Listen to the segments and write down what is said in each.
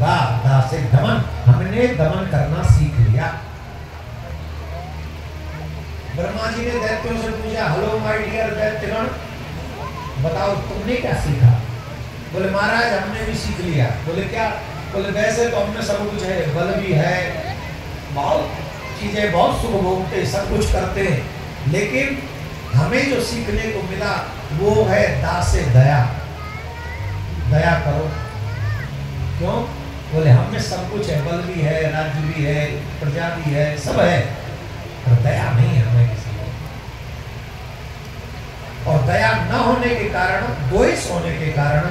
होगा दासे दमन, हमने दमन करना सीख लिया। ब्रह्मा जी ने दैत्यों से पूछा, हेलो माय डियर दैत्यगण, बताओ तुमने क्या सीखा? बोले महाराज हमने भी सीख लिया। बोले क्या? बोले वैसे तो हमने सब कुछ है, बल भी है, बहुत चीजें, बहुत सुख भोगते, सब कुछ करते हैं, लेकिन हमें जो सीखने को मिला वो है दासे दया। दया करो। क्यों? बोले हमें सब कुछ है, बल भी है, राज्य भी है, प्रजा भी है, सब है, पर दया नहीं है हमें किसी को। और दया न होने के कारण, द्वेष होने के कारण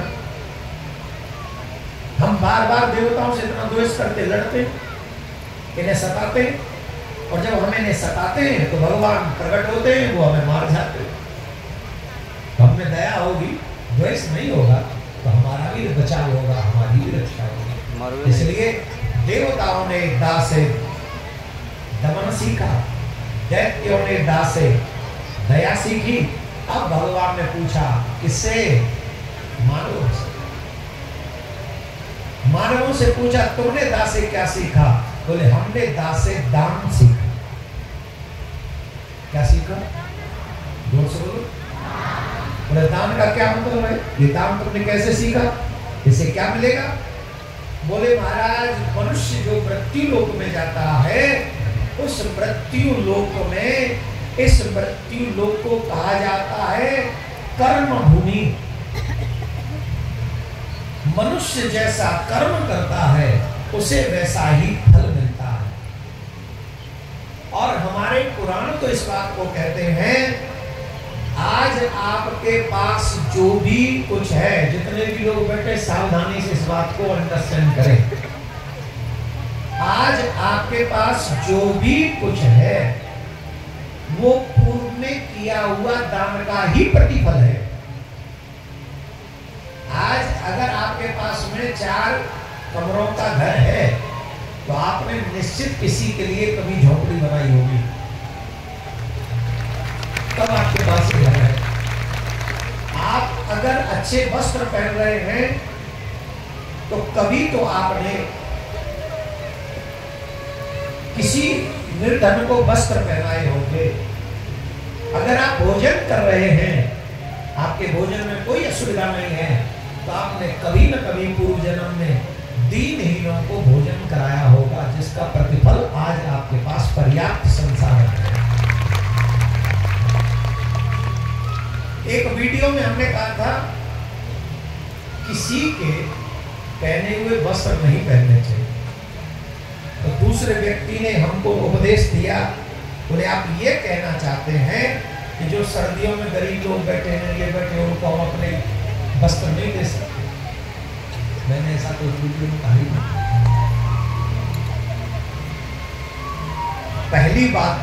हम बार बार देवताओं से इतना द्वेष करते, लड़ते, इन्हें सताते, और जब हमें इन्हें सताते हैं तो भगवान प्रकट होते हैं, वो हमें मार जाते हैं। तो हमें दया होगी, द्वेष नहीं होगा, तो हमारा भी बचाव होगा, हमारी भी रक्षा होगी। इसलिए देवताओं ने दासे दमन सीखा, दैत्यों ने दासे दया सीखी। अब भगवान ने पूछा किससे? मानवों से। मानवों से पूछा तुमने दासे क्या सीखा? बोले हमने दासे दान सीखा। क्या सीखा? जोर से बोलो। बोले दान का क्या मतलब है? ये दान तुमने कैसे सीखा? इससे क्या मिलेगा? बोले महाराज मनुष्य जो मृत्यु लोक में जाता है, उस मृत्यु लोक में, इस मृत्यु लोक को कहा जाता है कर्म भूमि। मनुष्य जैसा कर्म करता है उसे वैसा ही फल मिलता है। और हमारे पुराण तो इस बात को कहते हैं, आज आपके पास जो भी कुछ है, जितने भी लोग बैठे सावधानी से इस बात को अंडरस्टैंड करें, आज आपके पास जो भी कुछ है वो पूर्व में किया हुआ दान का ही प्रतिफल है। आज अगर आपके पास में 4 कमरों का घर है तो आपने निश्चित किसी के लिए कभी झोपड़ी बनाई होगी, तब आपके पास घर है। आप अगर अच्छे वस्त्र पहन रहे हैं तो कभी तो आपने किसी निर्धन को वस्त्र पहनाए होंगे। अगर आप भोजन कर रहे हैं, आपके भोजन में कोई असुविधा नहीं है, तो आपने कभी न कभी पूर्व जन्म में दीनहीनों को भोजन कराया होगा, जिसका प्रतिफल आज आपके पास पर्याप्त संसाधन है। एक वीडियो में हमने कहा था किसी के पहने हुए वस्त्र नहीं पहनने चाहिए, तो दूसरे व्यक्ति ने हमको उपदेश दिया, बोले आप ये कहना चाहते हैं कि जो सर्दियों में गरीब लोग बैठे हैं, ये बैठे, उनको हम अपने वस्त्र नहीं दे सकते। मैंने ऐसा तो वीडियो में कहा ही नहीं। पहली बात,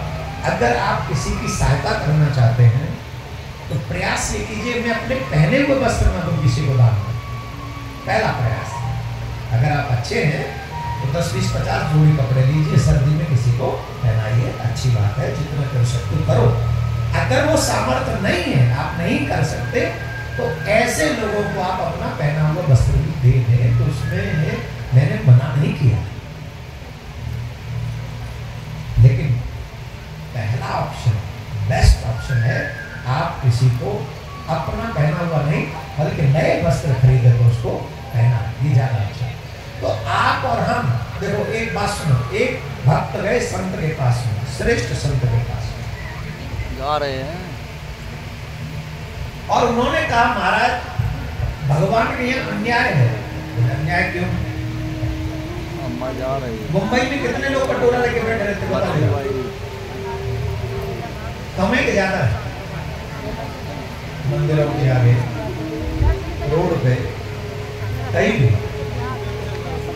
अगर आप किसी की सहायता करना चाहते हैं तो प्रयास ये कीजिए मैं अपने पहने हुए वस्त्र न दूं किसी को दान में। पहला प्रयास। अगर आप अच्छे हैं तो 10, 20, 50 जोड़ी कपड़े लीजिए, सर्दी में किसी को पहनाइए, अच्छी बात है, जितना कर सकते करो। अगर वो सामर्थ्य नहीं है, आप नहीं कर सकते, तो ऐसे लोगों को आप अपना पहना हुआ वस्त्र भी दे दें, तो उसमें मैंने मना नहीं किया। लेकिन पहला ऑप्शन, बेस्ट ऑप्शन है, आप किसी को अपना पहना हुआ नहीं बल्कि नए वस्त्र खरीदे तो उसको पहना, ये ज्यादा अच्छा है। तो आप और हम देखो, एक बात सुनो, एक भक्त गए संत के पास में, श्रेष्ठ संत के पास में जा रहे हैं, और उन्होंने कहा महाराज भगवान के यहाँ अन्याय है। अन्याय क्यों? अम्मा जा रही है। मुंबई में कितने लोग कटोरा लेके बैठे रहते हैं? कम है कि ज्यादा है? मंदिरों के आगे, रोड पे, कहीं भी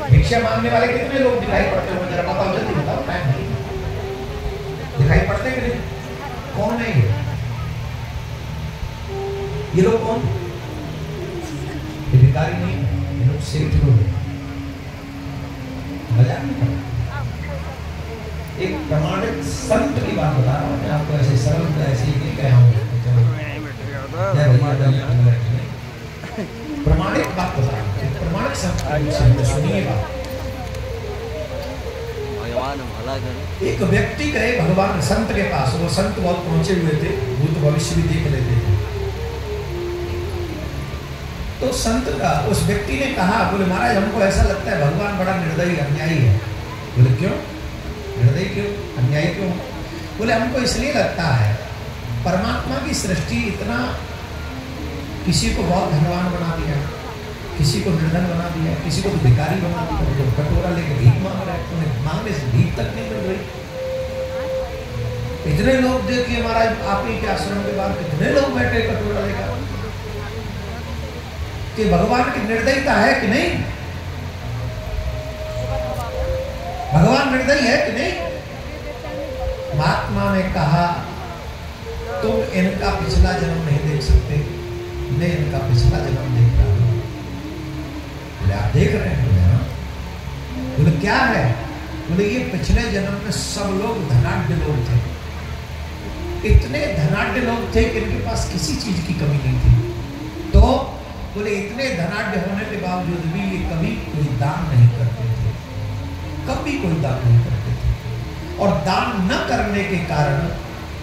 भिक्षा मांगने वाले कितने लोग दिखाई पड़ते हो? जरा बताओ, जल्दी बताओ, टाइम नहीं। दिखाई पड़ते कि नहीं? कौन है ये लोग? कौन? ये भिखारी नहीं, ये लोग सेठ लोग हैं। मजाक नहीं करता। एक प्रमाणित संत की बात बता रहा हूँ मैं आपको, ऐसे सरल ऐसे ही नहीं कहा हूँ। प्रमाणित बात बता रहा हूँ, प्रमाणित संत सुनिएगा। भगवान भला करे। एक व्यक्ति गए भगवान संत के पास, वो संत बहुत पहुंचे हुए थे, भूत भविष्य भी देख लेते थे। तो संत का उस व्यक्ति ने कहा, बोले महाराज हमको ऐसा लगता है भगवान बड़ा निर्दयी अन्यायी है। बोले क्यों निर्दयी, क्यों अन्यायी क्यों? बोले हमको इसलिए लगता है परमात्मा की सृष्टि इतना, किसी को बहुत धनवान बना दिया, किसी को निर्धन बना दिया, किसी को तो भिखारी बना दिया, तो कटोरा लेके भीख मांग रहे हैं, उन्हें मांगने से भीख तक नहीं मिल रही। इतने लोग देखिए महाराज आप ही के आश्रम के बाद कितने लोग बैठे कटोरा लेकर। कि भगवान की निर्दयता है कि नहीं? भगवान निर्दयी है कि नहीं? महात्मा ने कहा तुम इनका पिछला जन्म नहीं देख सकते, मैं इनका पिछला जन्म देख रहा हूं। बोले आप देख रहे हैं? बोले क्या है? बोले ये पिछले जन्म में सब लोग धनाढ्य लोग थे, इतने धनाढ्य लोग थे कि इनके पास किसी चीज की कमी नहीं थी। तो बोले इतने धनाढ्य होने के बावजूद भी ये कभी कोई दान नहीं करते थे, कभी कोई दान नहीं करते थे। और दान न करने के कारण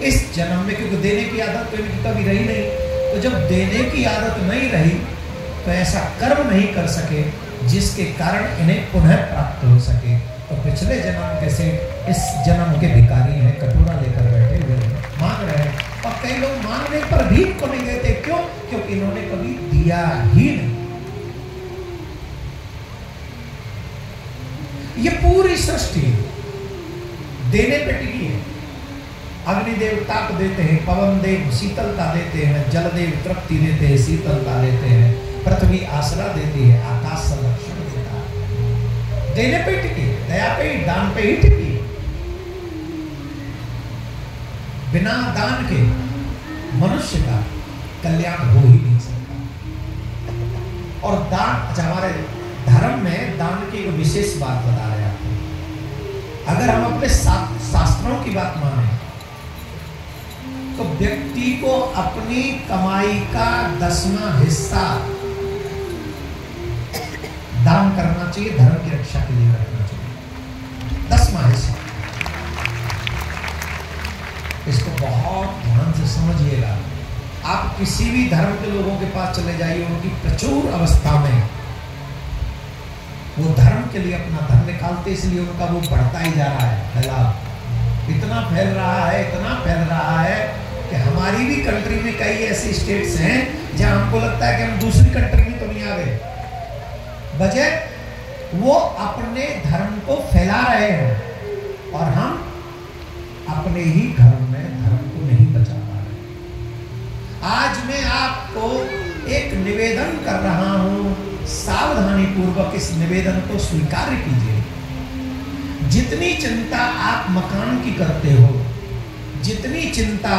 इस जन्म में, क्योंकि देने की आदत तो इनकी कभी रही नहीं, तो जब देने की आदत नहीं रही तो ऐसा कर्म नहीं कर सके जिसके कारण इन्हें पुनः प्राप्त हो सके। तो पिछले जन्म के से इस जन्म के भिखारी हैं, कटोरा लेकर बैठे हुए हैं, मांग रहे हैं। और कई लोग मांगने पर भी को नहीं देते, क्यों? क्योंकि इन्होंने कभी दिया ही नहीं। ये पूरी सृष्टि देने पे टिकी है। अग्निदेव ताप देते हैं, पवन देव शीतलता देते हैं, जलदेव तृप्ति देते हैं, शीतलता देते हैं, पृथ्वी आसरा देती है, आकाश संरक्षण देता है। देने पे टिकी, दया पे ही, दान पे ही टिकी। बिना दान के मनुष्य का कल्याण हो ही नहीं सकता। और दान, अच्छा हमारे धर्म में दान की एक विशेष बात बता रहे हैं। अगर हम अपने शास्त्रों की बात माने तो व्यक्ति को अपनी कमाई का 10वां हिस्सा दान करना चाहिए, धर्म की रक्षा के लिए रखना चाहिए। 10वां हिस्सा, इसको बहुत ध्यान से समझिएगा। आप किसी भी धर्म के लोगों के पास चले जाइए, उनकी प्रचुर अवस्था में वो धर्म के लिए अपना धन निकालते, इसलिए उनका वो बढ़ता ही जा रहा है, फैलाव इतना फैल रहा है, इतना फैल रहा है कि हमारी भी कंट्री में कई ऐसे स्टेट्स हैं जहां हमको लगता है कि हम दूसरी कंट्री में तो नहीं आ गए। बजाय वो अपने धर्म को फैला रहे हैं और हम अपने ही घर में धर्म को नहीं बचा पा रहे। आज मैं आपको एक निवेदन कर रहा हूं, सावधानी पूर्वक इस निवेदन को स्वीकार कीजिए। जितनी चिंता आप मकान की करते हो, जितनी चिंता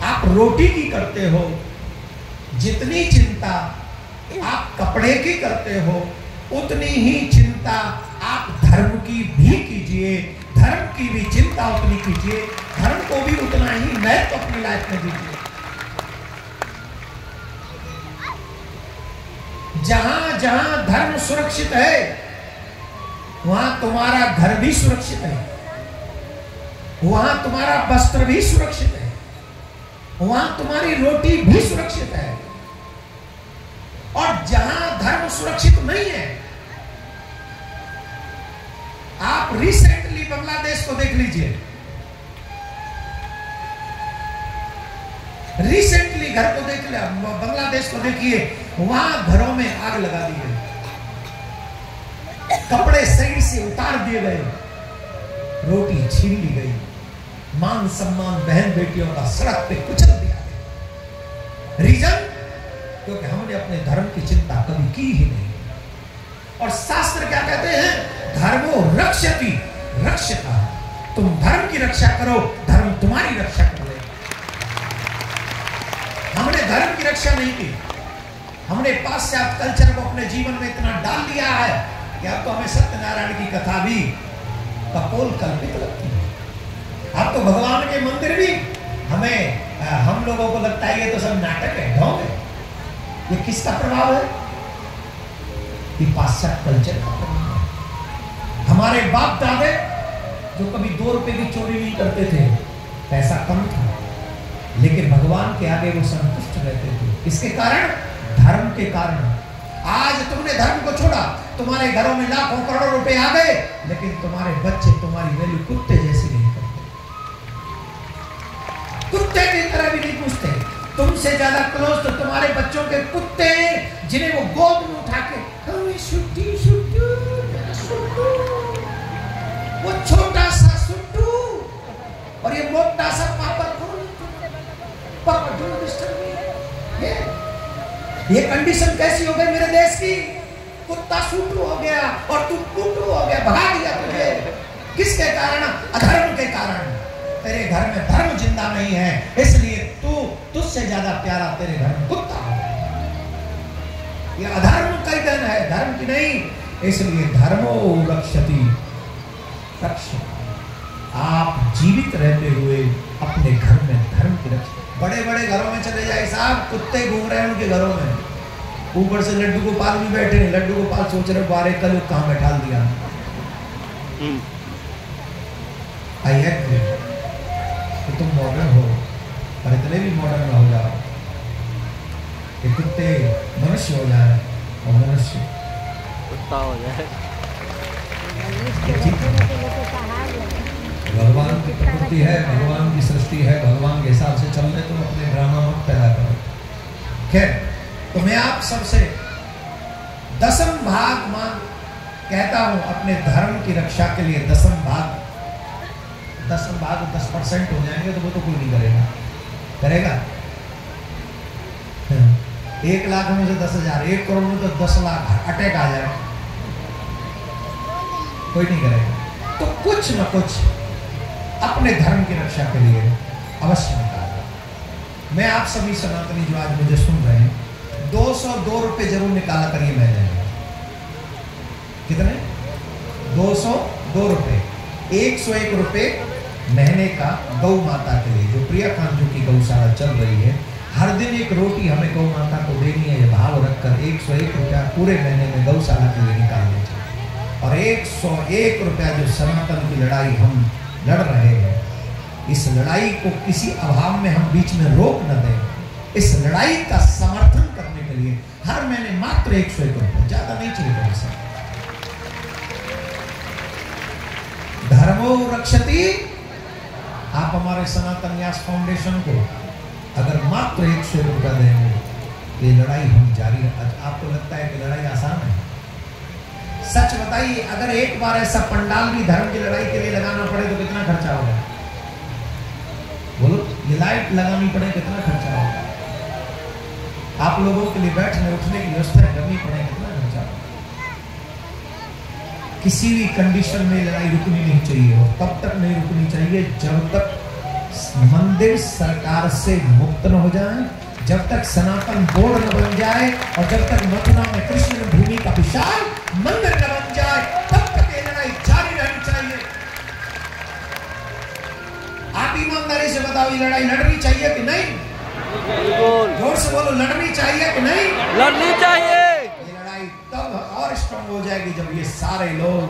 आप रोटी की करते हो, जितनी चिंता आप कपड़े की करते हो, उतनी ही चिंता आप धर्म की भी कीजिए। धर्म की भी चिंता उतनी कीजिए, धर्म को भी उतना ही महत्व अपनी लाइफ में दीजिए। जहां जहां धर्म सुरक्षित है वहां तुम्हारा घर भी सुरक्षित है, वहां तुम्हारा वस्त्र भी सुरक्षित है, वहां तुम्हारी रोटी भी सुरक्षित है। और जहां धर्म सुरक्षित नहीं है, आप रिसेंटली बांग्लादेश को देख लीजिए, रिसेंटली घर को देख लिया, बांग्लादेश को देखिए, वहां घरों में आग लगा दी गई, कपड़े सही से उतार दिए गए, रोटी छीन ली गई, मान सम्मान बहन बेटियों का सड़क पे कुचल दिया गया। रीजन? क्योंकि हमने अपने धर्म की चिंता कभी की ही नहीं। और शास्त्र क्या कहते हैं? धर्मो रक्षति रक्षता। तुम धर्म की रक्षा करो, धर्म तुम्हारी रक्षा कर ले। हमने धर्म की रक्षा नहीं की, हमने पाश्चात्य कल्चर को अपने जीवन में इतना डाल दिया है कि अब तो हमें सत्यनारायण की कथा भी कपोल कल्पित लगती है। अब तो भगवान के मंदिर भी हमें हम लोगों को लगता है ये तो सब नाटक है, ढोंग है। ये किसका प्रभाव है? ये पाश्चात्य कल्चर का प्रभाव है। हमारे बाप दादे जो कभी 2 रुपए की चोरी नहीं करते थे, पैसा कम था, लेकिन भगवान के आगे वो संतुष्ट रहते थे। इसके कारण, धर्म के कारण। आज तुमने धर्म को छोड़ा, तुम्हारे घरों में लाखों करोड़ों रुपए आ गए, लेकिन तुम्हारे बच्चे तुम्हारी वैल्यू कुत्ते जैसी नहीं करते, कुत्ते की तरह भी नहीं पूछते। तुमसे ज्यादा क्लोज तो तुम्हारे बच्चों के कुत्ते हैं, जिन्हें वो गोद में उठा के सुट्टू सुट्टू सुट्टू, वो छोटा सा सुट्टू और ये मोटा सा पापा डोंट डिस्टर्ब मी। ये कंडीशन कैसी हो गई मेरे देश की? कुत्ता सुट्टू हो गया और तू पुट्टू हो गया, भगा दिया तुझे। किसके कारण? अधर्म के कारण। तेरे घर में धर्म जिंदा नहीं है, इसलिए तुझसे ज्यादा प्यारा तेरे घर में कुत्ता हो। ये अधर्म का ही धन है, धर्म की नहीं। इसलिए धर्मो रक्षति रक्षति। आप जीवित रहते हुए अपने घर में धर्म की रक्षा। बड़े बड़े घरों में चले जाए साहब, कुत्ते घूम रहे हैं उनके घरों में, ऊपर से लड्डू गोपाल भी बैठे हैं। लड्डू गोपाल सोच रहे बारे कल कहां बैठा दिया। आई एग्री कि तुम मॉडर्न हो, पर इतने भी मॉडर्न ना हो जाओ कि कुत्ते मनुष्य हो जाए और मनुष्य कुत्ता हो जाए। भगवान की प्रकृति है, भगवान की सृष्टि है, भगवान के हिसाब से चलने तुम अपने ड्रामा मत पैदा करो। खैर, तो मैं आप सबसे 10th भाग मांग कहता हूं अपने धर्म की रक्षा के लिए। 10th भाग 10% हो जाएंगे तो वो तो कोई नहीं करेगा, करेगा? 1 लाख में से 10,000, 1 करोड़ में तो 10 लाख अटैक आ जाए, कोई नहीं करेगा। तो कुछ न कुछ अपने धर्म की रक्षा के लिए अवश्य निकालना। मैं आप सभी सनातनी जो आज मुझे सुन रहे हैं, 202 रुपए जरूर निकाला करिए महीने में। कितने? 202 रुपए। 101 रुपए महीने का गौ माता के लिए, जो प्रिया कांजू की गौशाला चल रही है, हर दिन एक रोटी हमें गौ माता को देनी है। ये भाव रखकर 101 रुपया पूरे महीने में गौशाला के लिए निकालने चाहिए। और 101 रुपया जो सनातन की लड़ाई हम लड़ रहे हैं, इस लड़ाई को किसी अभाव में हम बीच में रोक न दें। इस लड़ाई का समर्थन करने के लिए हर महीने मात्र 101 रुपये, ज्यादा नहीं चाहिए पैसा। धर्मो रक्षति। आप हमारे सनातन न्यास फाउंडेशन को अगर मात्र 101 रुपया देंगे, ये लड़ाई हम जारी है। आपको लगता है कि लड़ाई आसान है? सच बताइए, अगर एक बार ऐसा पंडाल भी धर्म की लड़ाई के लिए लगाना पड़े तो कितना खर्चा होगा? बोलो, ये लाइट लगानी पड़े कितना खर्चा होगा? आप लोगों के लिए बैठने उठने की व्यवस्था करनी पड़े कितना खर्चा होगा? किसी भी कंडीशन में लड़ाई रुकनी नहीं चाहिए, और तब तक नहीं रुकनी चाहिए जब तक मंदिर सरकार से मुक्त न हो जाए, जब तक सनातन बोर्ड न बन जाए, और जब तक मथुरा में कृष्ण भूमि का विशाल मंदिर न बन जाए, तब तक ये लड़ाई जारी रहनी चाहिए। आप ईमानदारी से बताओ, ये लड़ाई लड़नी चाहिए कि नहीं? जोर से बोलो, लड़नी चाहिए कि नहीं? लड़नी चाहिए। ये लड़ाई तब और स्ट्रांग हो जाएगी जब ये सारे लोग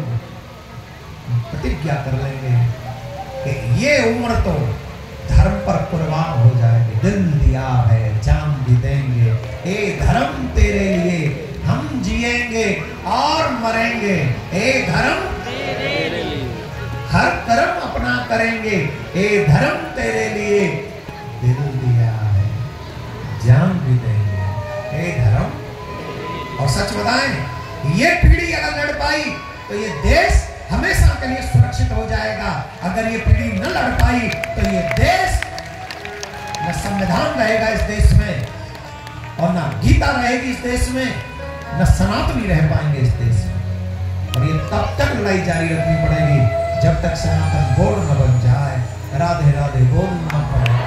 प्रतिज्ञा कर लेंगे कि ये उम्र तो धर्म पर कुर्बान हो जाएगी। दिल दिया है, जान भी देंगे, ए धर्म तेरे लिए हम जिएंगे और मरेंगे। ए धर्म तेरे लिए हर कर्म अपना करेंगे। ए धर्म तेरे लिए दिल दिया है, जान भी देंगे। ए धर्म। और सच बताएं, ये पीढ़ी अगर लड़ पाई तो ये देश हमेशा के लिए सुरक्षित हो जाएगा। अगर ये पीढ़ी न लड़ पाई तो ये देश, न संविधान रहेगा इस देश में, और न गीता रहेगी इस देश में, न सनातनी रह पाएंगे इस देश में। और ये तब तक लड़ाई जारी रखनी पड़ेगी जब तक सनातन बोर्ड न बन जाए। राधे राधे बोलना पड़ेगा,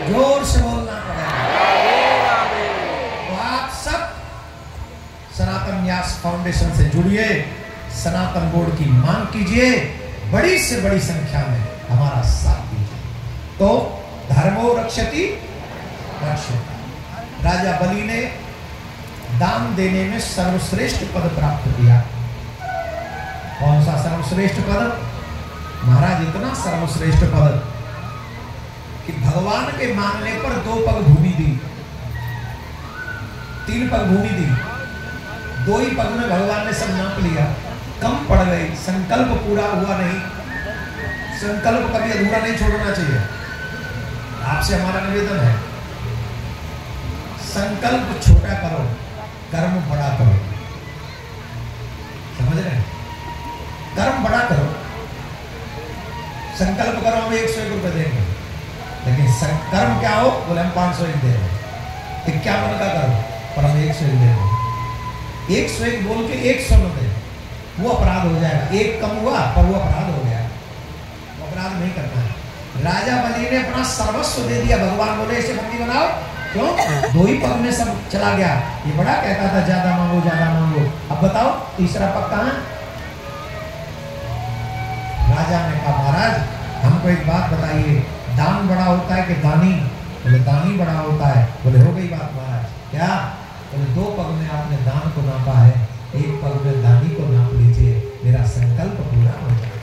जोर से बोलना पड़ेगा। तो आप सब सनातन न्यास फाउंडेशन से जुड़िए, सनातन बोर्ड की मांग कीजिए, बड़ी से बड़ी संख्या में हमारा साथ दीजिए। तो धर्मो रक्षति रक्षति। राजा बलि ने दान देने में सर्वश्रेष्ठ पद प्राप्त किया। कौन सा सर्वश्रेष्ठ पद? महाराज इतना सर्वश्रेष्ठ पद कि भगवान के मांगने पर 2 पग भूमि दी, 3 पग भूमि दी, 2 ही पग में भगवान ने सब नाप लिया, कम पड़ गई। संकल्प पूरा हुआ नहीं। संकल्प कभी अधूरा नहीं छोड़ना चाहिए। आपसे हमारा निवेदन है, संकल्प छोटा करो, कर्म बड़ा करो। समझ रहे हैं? कर्म बड़ा करो। संकल्प करो हम 101 रुपए देंगे, लेकिन कर्म क्या हो? बोले हम 501 दे रहे, 51 का करो पर हम 101 दे रहे। 101 बोल के 100 न दे, वो अपराध हो जाएगा। 1 कम हुआ पर वो अपराध हो गया, वो अपराध नहीं करना है। राजा बलि ने अपना सर्वस्व दे दिया। भगवान बोले इसे बंदी बनाओ। क्यों? 2 ही पग में सब चला गया। ये बड़ा कहता था ज्यादा मांगो ज्यादा मांगो। अब बताओ तीसरा पग कहां? राजा ने कहा महाराज हमको एक बात बताइए, दान बड़ा होता है कि दानी? बोले दानी बड़ा होता है। बोले हो गई बात महाराज। क्या? बोले 2 पग में आपने दान को नापा है, 1 पग में दानी को नाप लीजिए, मेरा संकल्प पूरा हो जाए।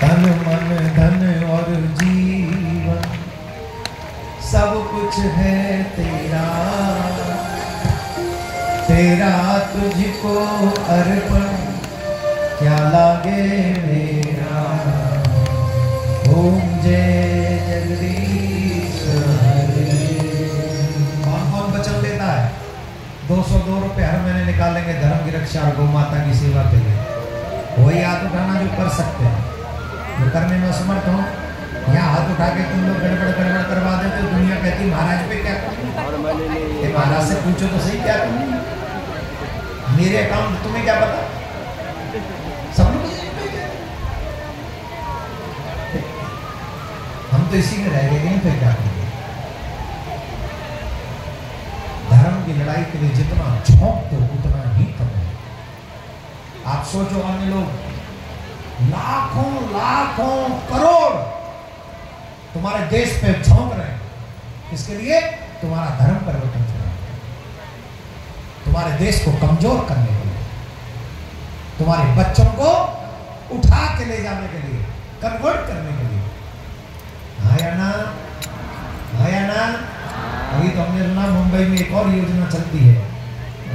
तन मन धन और जीवन सब कुछ है तेरा, तेरा तुझको अर्पण क्या लागे मेरा। ओम जय जगदीश हरे। कौन वचन देता है? 202 रुपए हर महीने निकालेंगे धर्म की रक्षा और गौ माता की सेवा के लिए। वही हाथ उठाना जो कर सकते हैं, जो करने में असमर्थ हो। यहाँ हाथ उठा के तुम लोग गड़बड़ करवा देते, तो दुनिया कहती महाराज पे क्या करूँ? महाराज से पूछो तो सही क्या करूँ? मेरे अकाउंट तुम्हें क्या पता? सब लोग हम तो इसी में रह गए, नहीं फिर क्या करेंगे? धर्म की लड़ाई के लिए जितना झोंक दो उतना ही कम है। आप सोचो अन्य लोग लाखों लाखों करोड़ तुम्हारे देश पे झोंक रहे हैं, इसके लिए तुम्हारा धर्म परिवर्तन करना, तुम्हारे देश को कमजोर करने के लिए, तुम्हारे बच्चों को उठा के ले जाने के लिए, कन्वर्ट करने के लिए। हाँ या ना? हाँ या ना? अभी तो हमने सुना मुंबई में एक और योजना चलती है,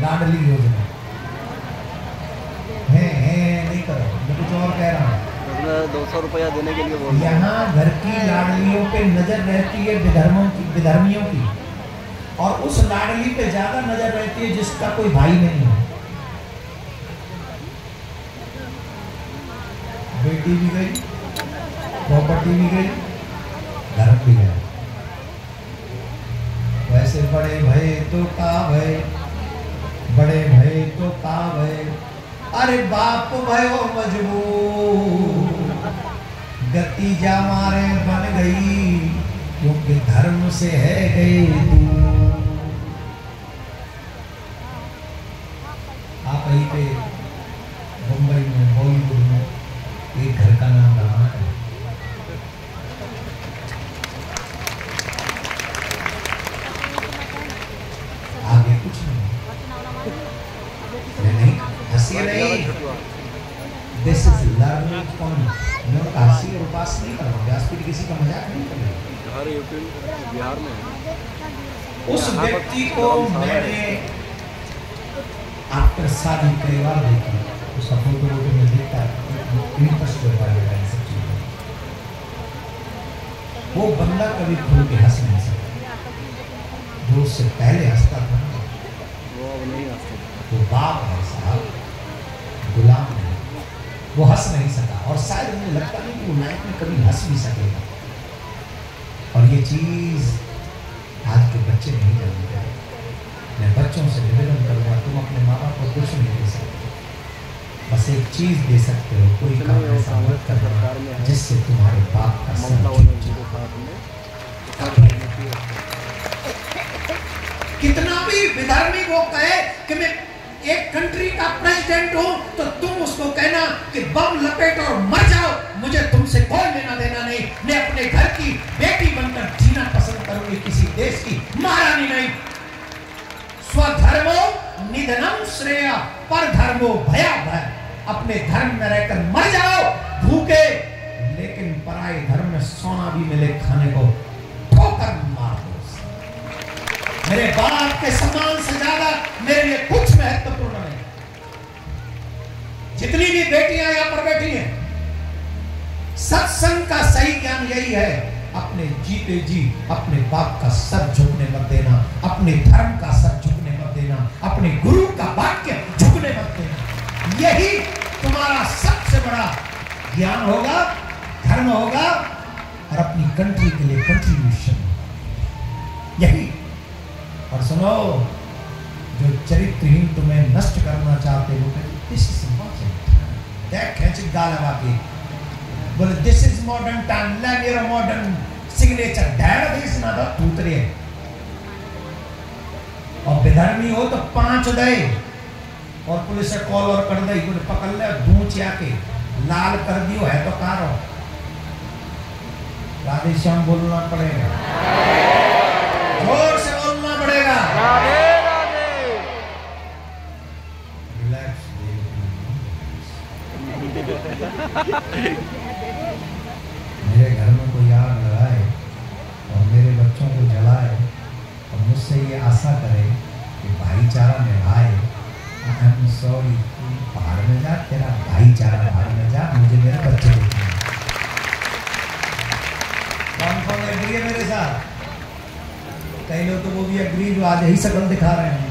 लाडली योजना। है नहीं करो, मैं कुछ और कह रहा हूँ। 200 रुपया देने के लिए बोल। यहाँ घर की लाडलियों पे नजर रहती है विधर्मियों की, और उस लाडली पे ज्यादा नजर रहती है जिसका कोई भाई नहीं है। बेटी भी गई, प्रॉपर्टी भी गई, धर्म भी गया। वैसे बड़े भय तो का भय, बड़े भय तो का भय, अरे बाप भयो मजबूर, गति जा मारे बन गई, क्योंकि धर्म से है गई दूर। आप यहीं पे मुंबई में बॉलीवुड में एक घर का नाम रहा है, आगे कुछ नहीं, हंसी नहीं। This is learning point. मैं हंसी और उपास नहीं कर रहा हूँ, व्यासपीठ किसी का मजाक नहीं कर रहा। हर यूपी बिहार में उस व्यक्ति को मैंने आफ्टर शादी कई बार देखा, उसका फोटो में देखता इंटरेस्ट होता है इन सब चीजों। वो बंदा कभी खुल के हंस नहीं सकता, जो उससे पहले हंसता था ना, वो अब नहीं हंसता। वो बाप है साहब, गुलाम है, वो हंस नहीं सका, और शायद मुझे लगता नहीं कि वो लाइफ में कभी हंस भी सकेगा। और ये चीज आज के बच्चे नहीं जानते। मैं बच्चों से निवेदन करूंगा, तुम अपने माँ बाप को कुछ नहीं दे सकते, बस एक चीज दे सकते हो, कोई काम ऐसा मत करना जिससे तुम्हारे बाप का कितना भी विधर्मी वो कहे कि मैं एक कंट्री का प्रेसिडेंट हूं, तो तुम उसको कहना कि बम लपेट और मर जाओ, मुझे तुमसे कोई लेना देना नहीं। मैं अपने घर की बेटी बनकर जीना पसंद करूंगी, किसी देश की महारानी नहीं। स्वधर्मो निधनम श्रेय पर धर्मो भयावह। अपने धर्म में रहकर मर जाओ भूखे, लेकिन पराये धर्म में सोना भी मिले खाने को, ठोकर मार दो। मेरे बाप के सम्मान से ज्यादा मेरे लिए कुछ महत्वपूर्ण नहीं। जितनी भी बेटियां यहां पर बैठी हैं, सत्संग का सही ज्ञान यही है, अपने जीते जी अपने बाप का सर झुकने मत देना, अपने धर्म का सर झुकने मत देना, अपने गुरु का वाक्य झुकने मत देना। यही तुम्हारा सबसे बड़ा ज्ञान होगा, धर्म होगा, और अपनी कंट्री के लिए कंट्रीब्यूशन यही। और सुनो, जो चरित्रहीन तुम्हें नष्ट करना चाहते हो, दिस इज बोले दिस इज मॉडर्न टाइम, मेरा मॉडर्न सिग्नेचर डैड दिस ना दूतरे। और विधर्मी हो तो 5 दे, और पुलिस से कॉल और कर दे, बोले पकड़ ले, दूच आके लाल कर दियो है तो कारो। राधे श्याम बोलना पड़ेगा, जोर से बोलना पड़ेगा। राधे राधे। रिलैक्स। मेरे घर में कोई आग लगाए और मेरे बच्चों को जलाए और मुझसे ये आशा करे कि भाईचारा निभाए, आई एम सॉरी, बाहर में जा, तेरा भाईचारा बाहर में जा, मुझे मेरे बच्चे देखने हैं। कौन एग्री है मेरे साथ? कई लोग तो वो भी एग्री जो आज यही शकल दिखा रहे हैं,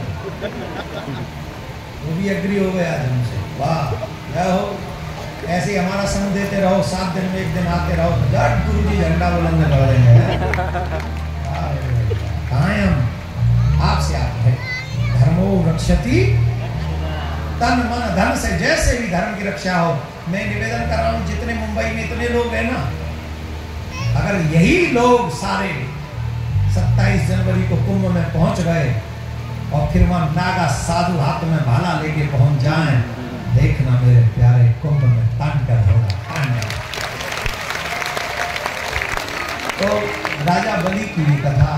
वो भी एग्री हो गए आज हमसे। वाह, क्या हो, ऐसे ही हमारा संग देते रहो, 7 दिन में 1 दिन आते रहो, जट गुरु जी झंडा बुलंद कर देंगे। कायम आपसे आते हैं, धर्मो रक्षति तन मन धन से, जैसे भी धर्म की रक्षा हो। मैं निवेदन कर रहा हूं, जितने मुंबई में इतने लोग हैं ना, अगर यही लोग सारे 27 जनवरी को कुंभ में पहुंच गए और फिर वहां नागा साधु हाथ में भाला लेके पहुंच जाएं, देखना मेरे प्यारे, कुंभ में तांडव होगा, तांडव। तो राजा बलि की भी कथा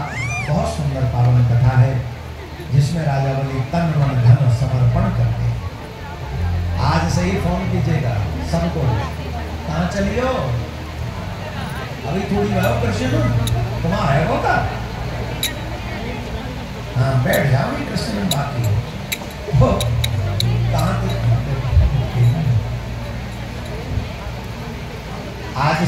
बहुत सुंदर पावन कथा है, जिसमें राजा बलि तन मन धन समर्पण करते हैं। आज से ही फोन कीजिएगा सबको, कहाँ चलियो, अभी थोड़ी भाव कृष्ण तुम्हारा है वो का, हाँ बैठ जाओ, कृष्ण बाकी हो कहाँ आज